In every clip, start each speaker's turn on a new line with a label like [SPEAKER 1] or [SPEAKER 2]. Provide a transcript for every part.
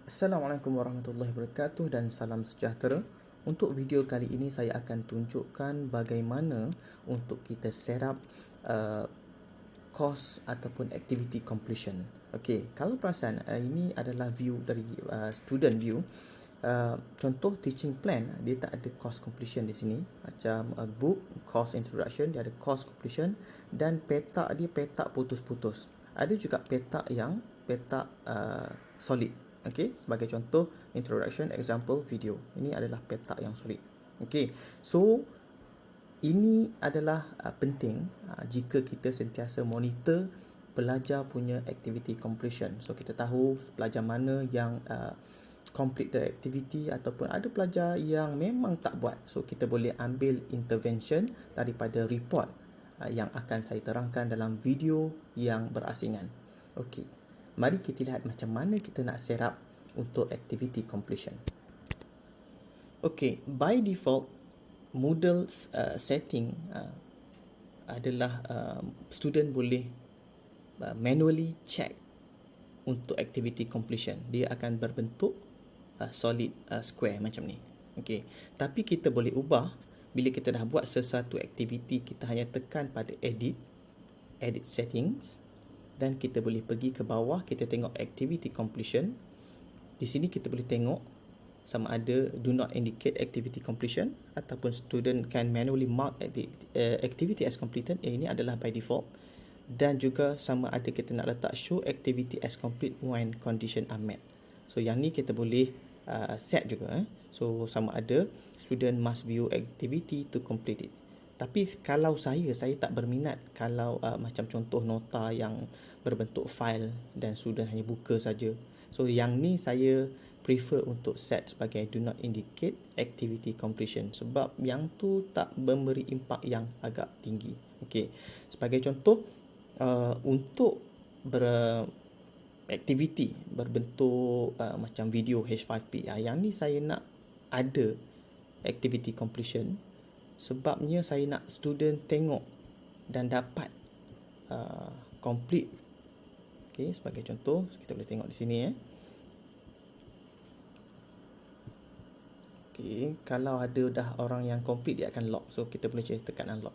[SPEAKER 1] Assalamualaikum warahmatullahi wabarakatuh dan salam sejahtera. Untuk video kali ini saya akan tunjukkan bagaimana untuk kita set up course ataupun activity completion. Okey, kalau perasan ini adalah view dari student view. Contoh teaching plan, dia tak ada course completion di sini. Macam book, course introduction, dia ada course completion, dan petak dia petak putus-putus. Ada juga petak yang petak solid. Okey, sebagai contoh introduction, example, video. Ini adalah petak yang solid. Okey, so ini adalah penting jika kita sentiasa monitor pelajar punya activity completion. So kita tahu pelajar mana yang complete the activity ataupun ada pelajar yang memang tak buat. So kita boleh ambil intervention daripada report yang akan saya terangkan dalam video yang berasingan. Okey, mari kita lihat macam mana kita nak set up untuk activity completion. Okey, by default Moodle setting adalah student boleh manually check untuk activity completion. Dia akan berbentuk solid square macam ni. Okey, tapi kita boleh ubah bila kita dah buat sesuatu aktiviti. Kita hanya tekan pada edit settings, dan kita boleh pergi ke bawah, kita tengok activity completion. Di sini kita boleh tengok sama ada do not indicate activity completion ataupun student can manually mark activity as completed. Ini adalah by default. Dan juga sama ada kita nak letak show activity as complete when condition are met. So yang ni kita boleh set juga. So sama ada student must view activity to complete it. Tapi kalau saya tak berminat kalau macam contoh nota yang berbentuk file dan student hanya buka saja. So yang ni saya prefer untuk set sebagai do not indicate activity completion, sebab yang tu tak memberi impak yang agak tinggi. Okey, sebagai contoh untuk aktiviti berbentuk macam video H5P, yang ni saya nak ada activity completion, sebabnya saya nak student tengok dan dapat complete. Okey, sebagai contoh kita boleh tengok di sini Okay, kalau ada dah orang yang complete, dia akan lock. So kita boleh tekan unlock.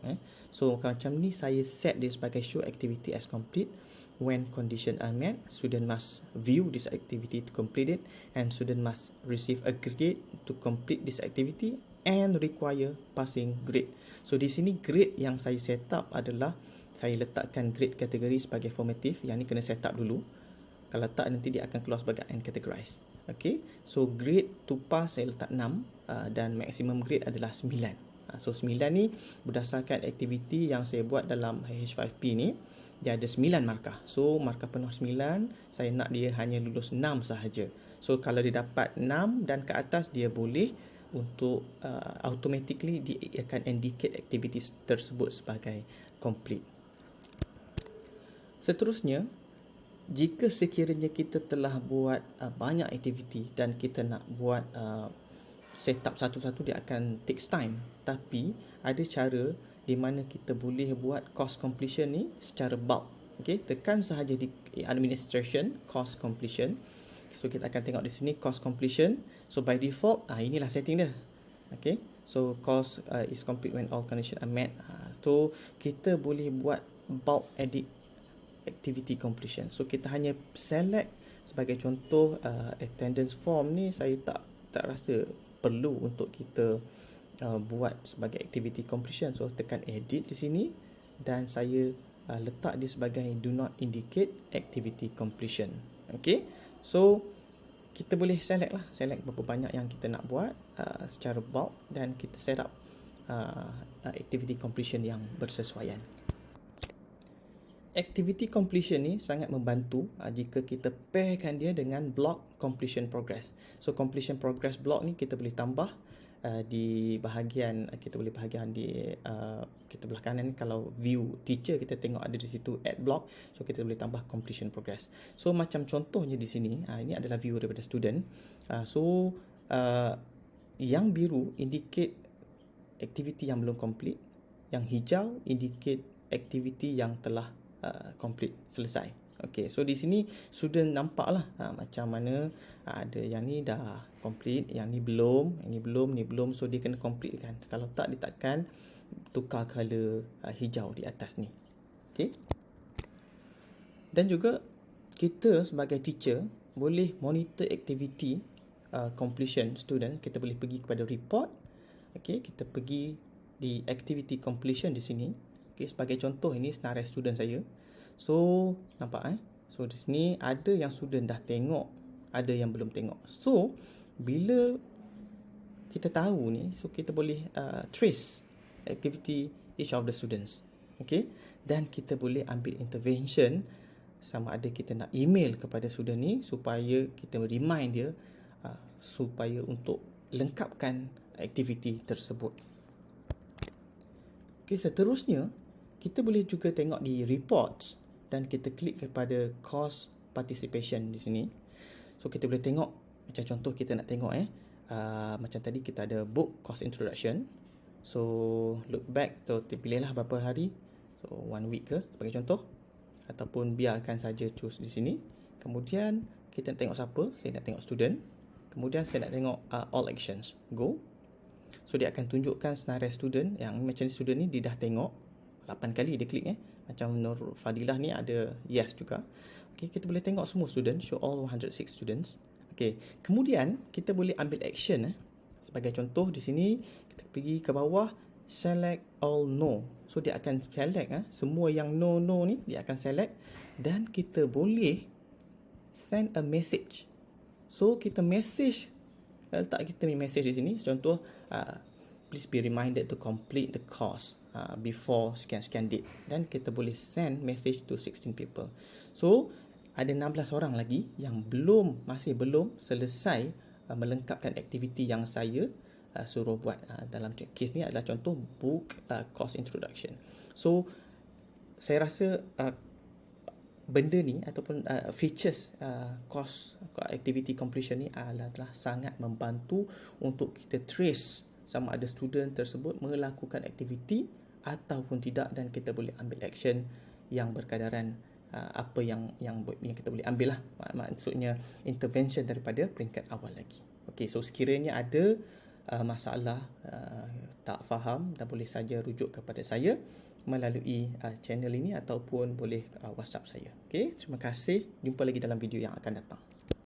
[SPEAKER 1] So macam ni saya set dia sebagai show activity as complete when condition are met. Student must view this activity to complete it, and student must receive a grade to complete this activity and require passing grade. So di sini grade yang saya set up adalah saya letakkan grade kategori sebagai formative. Yang ni kena set up dulu. Kalau tak, nanti dia akan keluar sebagai uncategorized. Okay, so grade to pass saya letak 6 dan maximum grade adalah 9. So 9 ni berdasarkan aktiviti yang saya buat dalam H5P ni, dia ada 9 markah. So markah penuh 9, saya nak dia hanya lulus 6 sahaja. So kalau dia dapat 6 dan ke atas, dia boleh untuk automatically dia akan indicate aktiviti tersebut sebagai complete. Seterusnya, jika sekiranya kita telah buat banyak aktiviti dan kita nak buat setup satu-satu, dia akan takes time. Tapi ada cara di mana kita boleh buat course completion ni secara bulk. Okey, tekan sahaja di administration course completion. So kita akan tengok di sini course completion. So by default inilah setting dia. Okey, so course is complete when all conditions are met. So kita boleh buat bulk edit activity completion. So kita hanya select, sebagai contoh attendance form ni saya tak rasa perlu untuk kita buat sebagai activity completion. So tekan edit di sini dan saya letak dia sebagai do not indicate activity completion. Okay, so kita boleh select berapa banyak yang kita nak buat secara bulk, dan kita set up activity completion yang bersesuaian. Activity completion ni sangat membantu jika kita pairkan dia dengan block completion progress. So completion progress block ni kita boleh tambah di bahagian, kita boleh bahagian di kita belah kanan. Kalau view teacher, kita tengok ada di situ add block. So kita boleh tambah completion progress. So macam contohnya di sini, ini adalah view daripada student. So yang biru indicate aktiviti yang belum complete, yang hijau indicate aktiviti yang telah complete, selesai. Okey, so di sini student nampaklah macam mana ada yang ni dah complete, yang ni belum, yang ni belum. So dia kena complete kan. Kalau tak dia takkan tukar color hijau di atas ni. Okey. Dan juga kita sebagai teacher boleh monitor aktiviti completion student. Kita boleh pergi kepada report. Okey, kita pergi di activity completion di sini. Okey, sebagai contoh ini senarai student saya. So, nampak So, di sini ada yang student dah tengok, ada yang belum tengok. So, bila kita tahu ni, so kita boleh trace activity each of the students. Okay, dan kita boleh ambil intervention sama ada kita nak email kepada student ni supaya kita remind dia supaya untuk lengkapkan aktiviti tersebut. Okay, seterusnya kita boleh juga tengok di reports dan kita klik kepada course participation di sini. So kita boleh tengok macam contoh kita nak tengok macam tadi kita ada book course introduction. So look back, so pilihlah berapa hari. So 1 week ke sebagai contoh, ataupun biarkan saja choose di sini. Kemudian kita nak tengok siapa, saya nak tengok student. Kemudian saya nak tengok all actions, go. So dia akan tunjukkan senarai student yang macam student ni dia dah tengok 8 kali dia klik Macam Nur Fadilah ni ada yes juga. Okay, kita boleh tengok semua student, show all 106 students. Okay, kemudian kita boleh ambil action Sebagai contoh di sini kita pergi ke bawah, select all no. So dia akan select semua yang no ni dia akan select, dan kita boleh send a message. So kita message, letak kita ni message di sini. Contoh, please be reminded to complete the course before sekian-sekian date, dan kita boleh send message to 16 people. So ada 16 orang lagi yang masih belum selesai melengkapkan aktiviti yang saya suruh buat. Dalam case ni adalah contoh book course introduction. So saya rasa benda ni ataupun features course activity completion ni adalah sangat membantu untuk kita trace sama ada student tersebut melakukan aktiviti ataupun tidak, dan kita boleh ambil action yang berkadaran apa yang kita boleh ambil lah. Maksudnya intervention daripada peringkat awal lagi. Okey, so sekiranya ada masalah, tak faham, dan boleh saja rujuk kepada saya melalui channel ini ataupun boleh WhatsApp saya. Okey, terima kasih. Jumpa lagi dalam video yang akan datang.